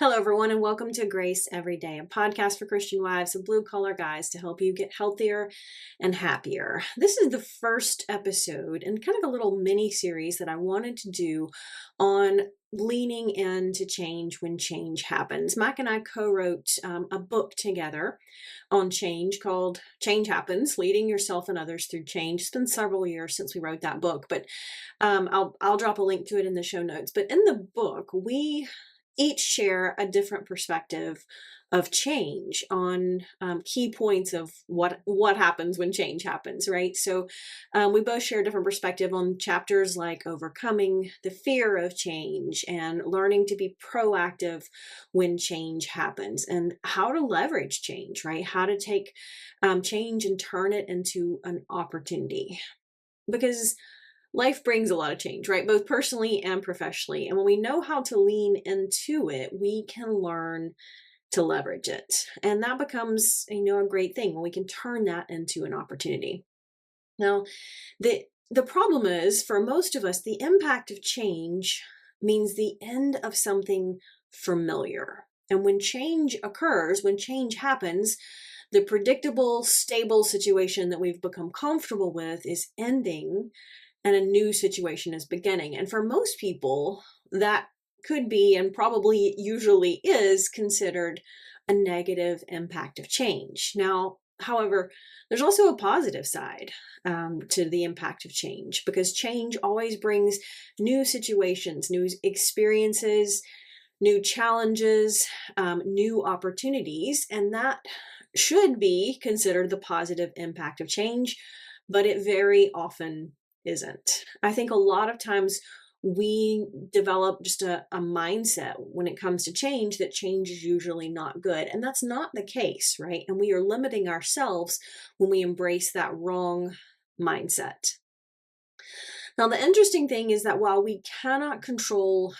Hello, everyone, and welcome to Grace Every Day, a podcast for Christian wives and blue collar guys to help you get healthier and happier. This is the first episode and kind of a little mini series that I wanted to do on leaning into change when change happens. Mike and I co-wrote a book together on change called Change Happens, Leading Yourself and Others Through Change. It's been several years since we wrote that book, but I'll drop a link to it in the show notes. But in the book, we each share a different perspective of change on key points of what happens when change happens, right? So we both share a different perspective on chapters like overcoming the fear of change and learning to be proactive when change happens and how to leverage change, right? How to take change and turn it into an opportunity. Because life brings a lot of change, right? Both personally and professionally. And when we know how to lean into it, we can learn to leverage it. And that becomes, a great thing when we can turn that into an opportunity. Now, the problem is for most of us, the impact of change means the end of something familiar. And when change occurs, when change happens, the predictable, stable situation that we've become comfortable with is ending and a new situation is beginning. And for most people, that could be and probably usually is considered a negative impact of change. Now, however, there's also a positive side to the impact of change because change always brings new situations, new experiences, new challenges, new opportunities, and that should be considered the positive impact of change, but it very often isn't. I think a lot of times we develop just a mindset when it comes to change that change is usually not good. And that's not the case, right? And we are limiting ourselves when we embrace that wrong mindset. Now, the interesting thing is that while we cannot control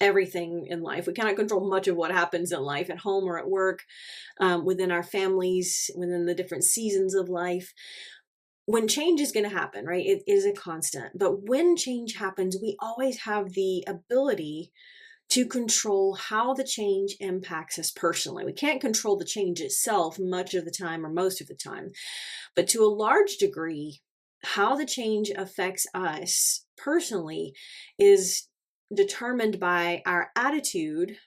everything in life, we cannot control much of what happens in life at home or at work, within our families, within the different seasons of life. When change is going to happen, right? It is a constant. But when change happens, we always have the ability to control how the change impacts us personally. We can't control the change itself much of the time or most of the time. But to a large degree, how the change affects us personally is determined by our attitude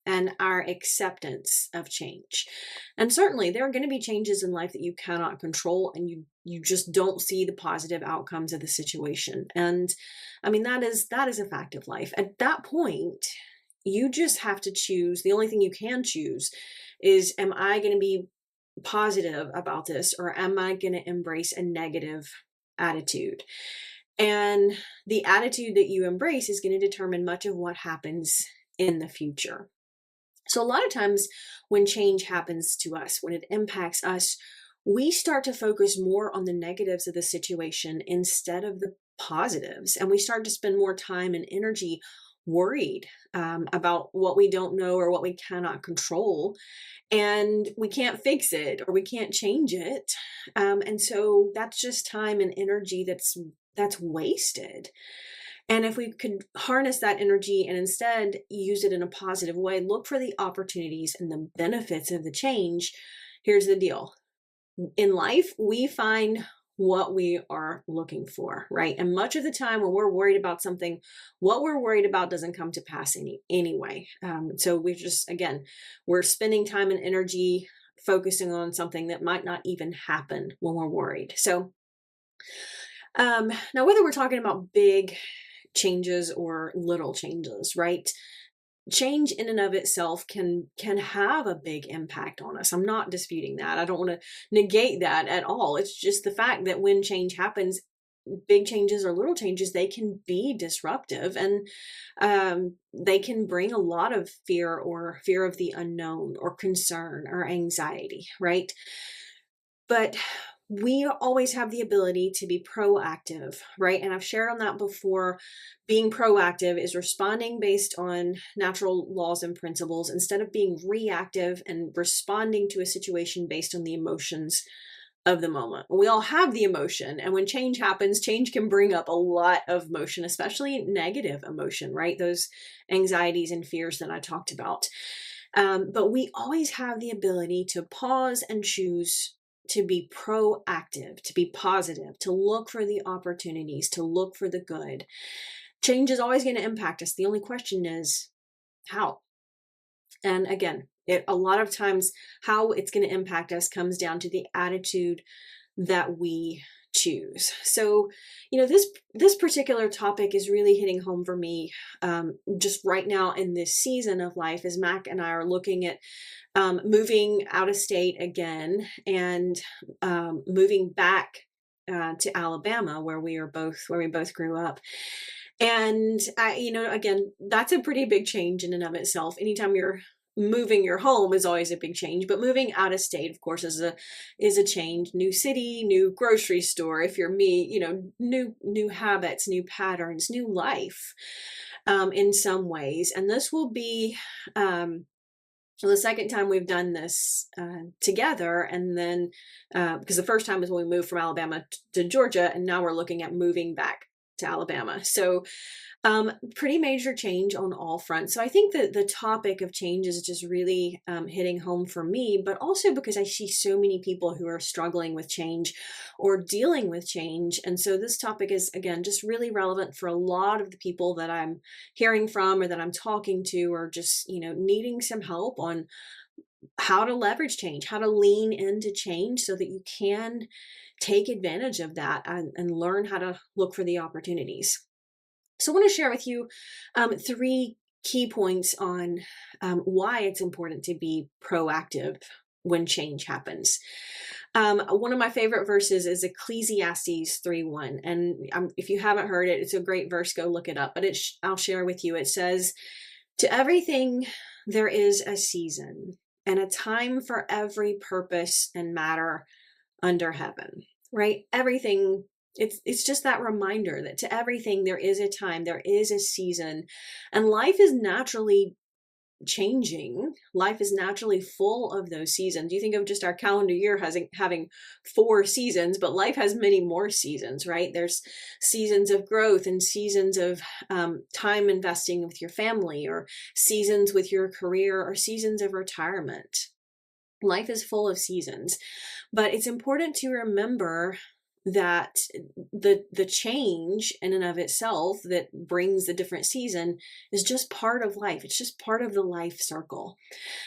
and our acceptance of change. And certainly there are going to be changes in life that you cannot control and you just don't see the positive outcomes of the situation. And I mean that is a fact of life. At that point, you just have to choose. The only thing you can choose is, am I going to be positive about this or am I going to embrace a negative attitude? And the attitude that you embrace is going to determine much of what happens in the future. So a lot of times when change happens to us, when it impacts us, we start to focus more on the negatives of the situation instead of the positives. And we start to spend more time and energy worried about what we don't know or what we cannot control. And we can't fix it or we can't change it. And so that's just time and energy that's wasted. And if we could harness that energy and instead use it in a positive way, look for the opportunities and the benefits of the change, here's the deal. In life, we find what we are looking for, right? And much of the time when we're worried about something, what we're worried about doesn't come to pass anyway. So we're spending time and energy focusing on something that might not even happen when we're worried. So now whether we're talking about big changes or little changes, right? Change in and of itself can have a big impact on us. I'm not disputing that. I don't want to negate that at all. It's just the fact that when change happens, big changes or little changes, they can be disruptive and they can bring a lot of fear of the unknown or concern or anxiety, right? But we always have the ability to be proactive, right? And I've shared on that before. Being proactive is responding based on natural laws and principles instead of being reactive and responding to a situation based on the emotions of the moment. We all have the emotion, and when change happens, change can bring up a lot of emotion, especially negative emotion, right? Those anxieties and fears that I talked about. But we always have the ability to pause and choose to be proactive, to be positive, to look for the opportunities, to look for the good. Change is always going to impact us. The only question is how. And again, a lot of times how it's going to impact us comes down to the attitude that we choose. So, this particular topic is really hitting home for me just right now in this season of life, as Mac and I are looking at moving out of state again and moving back to Alabama, where we both grew up. And again, that's a pretty big change in and of itself. Anytime you're moving your home is always a big change, but moving out of state, of course, is a change. New city, new grocery store. If you're me, new habits, new patterns, new life, in some ways. And this will be the second time we've done this together. And then because the first time is when we moved from Alabama to Georgia, and now we're looking at moving back to Alabama. So pretty major change on all fronts. So I think that the topic of change is just really hitting home for me, but also because I see so many people who are struggling with change or dealing with change. And so this topic is, again, just really relevant for a lot of the people that I'm hearing from or that I'm talking to, or just, needing some help on how to leverage change, how to lean into change so that you can take advantage of that and learn how to look for the opportunities. So I want to share with you 3 key points on why it's important to be proactive when change happens. One of my favorite verses is Ecclesiastes 3:1. And if you haven't heard it, it's a great verse. Go look it up. But I'll share with you. It says, "To everything there is a season and a time for every purpose and matter under heaven." Right? Everything. It's just that reminder that to everything there is a time, there is a season, and life is naturally changing. Life is naturally full of those seasons. You think of just our calendar year having 4 seasons, but life has many more seasons, right? There's seasons of growth and seasons of time investing with your family, or seasons with your career, or seasons of retirement. Life is full of seasons, but it's important to remember that the change in and of itself that brings the different season is just part of life. It's just part of the life circle.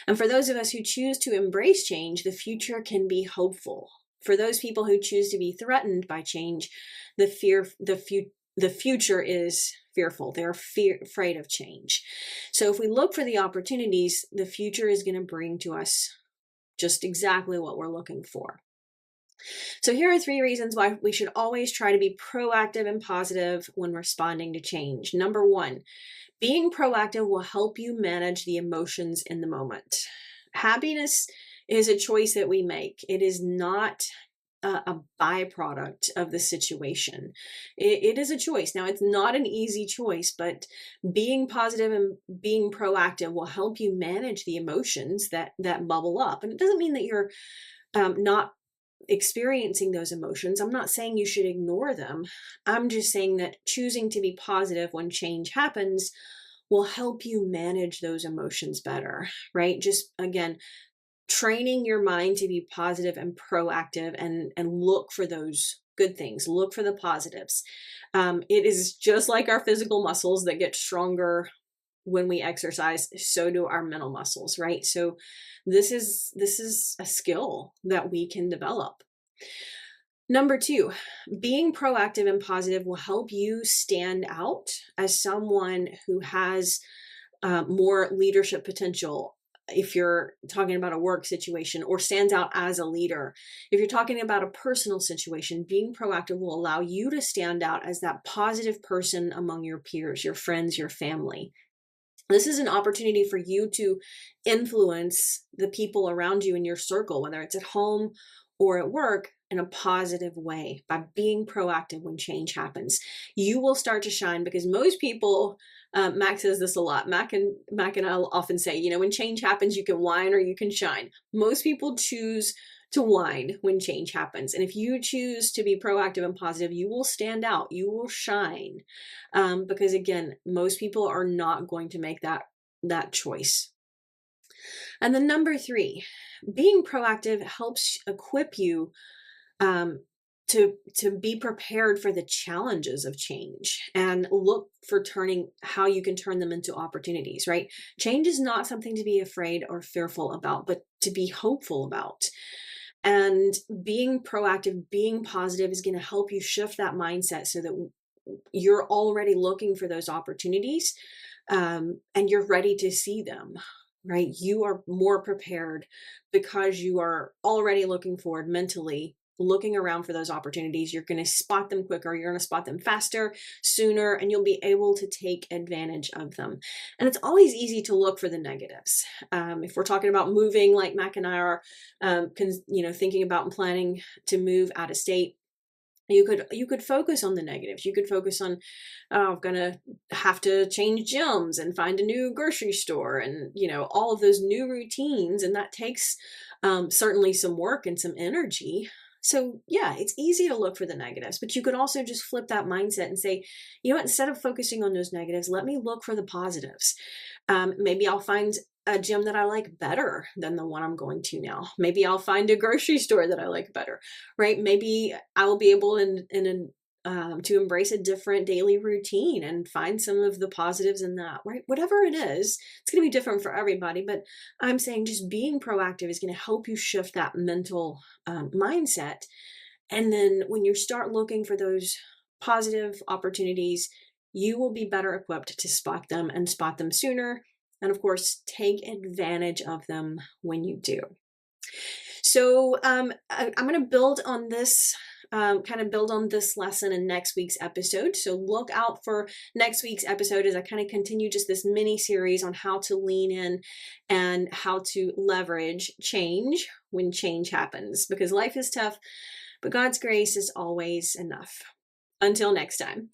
And for those of us who choose to embrace change, the future can be hopeful. For those people who choose to be threatened by change, the future is fearful. They're afraid of change. So if we look for the opportunities, the future is going to bring to us just exactly what we're looking for. So here are 3 reasons why we should always try to be proactive and positive when responding to change. Number 1, being proactive will help you manage the emotions in the moment. Happiness is a choice that we make. It is not a byproduct of the situation. It is a choice. Now, it's not an easy choice, but being positive and being proactive will help you manage the emotions that bubble up. And it doesn't mean that you're not experiencing those emotions. I'm not saying you should ignore them. I'm just saying that choosing to be positive when change happens will help you manage those emotions better, right? Just, again, training your mind to be positive and proactive and look for those good things, look for the positives. It is just like our physical muscles that get stronger when we exercise, so do our mental muscles, right? So this is a skill that we can develop. Number 2, being proactive and positive will help you stand out as someone who has more leadership potential. If you're talking about a work situation, or stands out as a leader. If you're talking about a personal situation, being proactive will allow you to stand out as that positive person among your peers, your friends, your family. This is an opportunity for you to influence the people around you in your circle, whether it's at home or at work, in a positive way by being proactive when change happens. You will start to shine, because most people, Mac says this a lot. Mac and I often say, when change happens, you can whine or you can shine. Most people choose to whine when change happens. And if you choose to be proactive and positive, you will stand out, you will shine. Because again, most people are not going to make that choice. And then number 3, being proactive helps equip you um, to be prepared for the challenges of change and look for turning how you can turn them into opportunities, right? Change is not something to be afraid or fearful about, but to be hopeful about. And being proactive, being positive is going to help you shift that mindset so that you're already looking for those opportunities, and you're ready to see them, right? You are more prepared because you are already looking forward mentally, looking around for those opportunities. You're going to spot them quicker, you're going to spot them faster, sooner, and you'll be able to take advantage of them. And it's always easy to look for the negatives. If we're talking about moving, like Mac and I are, thinking about and planning to move out of state, you could focus on the negatives. You could focus on, oh, I'm gonna have to change gyms and find a new grocery store, and all of those new routines, and that takes certainly some work and some energy. So yeah, it's easy to look for the negatives, but you could also just flip that mindset and say, you know what, instead of focusing on those negatives, let me look for the positives. Maybe I'll find a gym that I like better than the one I'm going to now. Maybe I'll find a grocery store that I like better, right? Maybe I'll be able to embrace a different daily routine and find some of the positives in that, right? Whatever it is, it's going to be different for everybody, but I'm saying just being proactive is going to help you shift that mental mindset. And then when you start looking for those positive opportunities, you will be better equipped to spot them and spot them sooner. And of course, take advantage of them when you do. So I'm going to build on this, build on this lesson in next week's episode. So look out for next week's episode as I kind of continue just this mini series on how to lean in and how to leverage change when change happens, because life is tough, but God's grace is always enough. Until next time.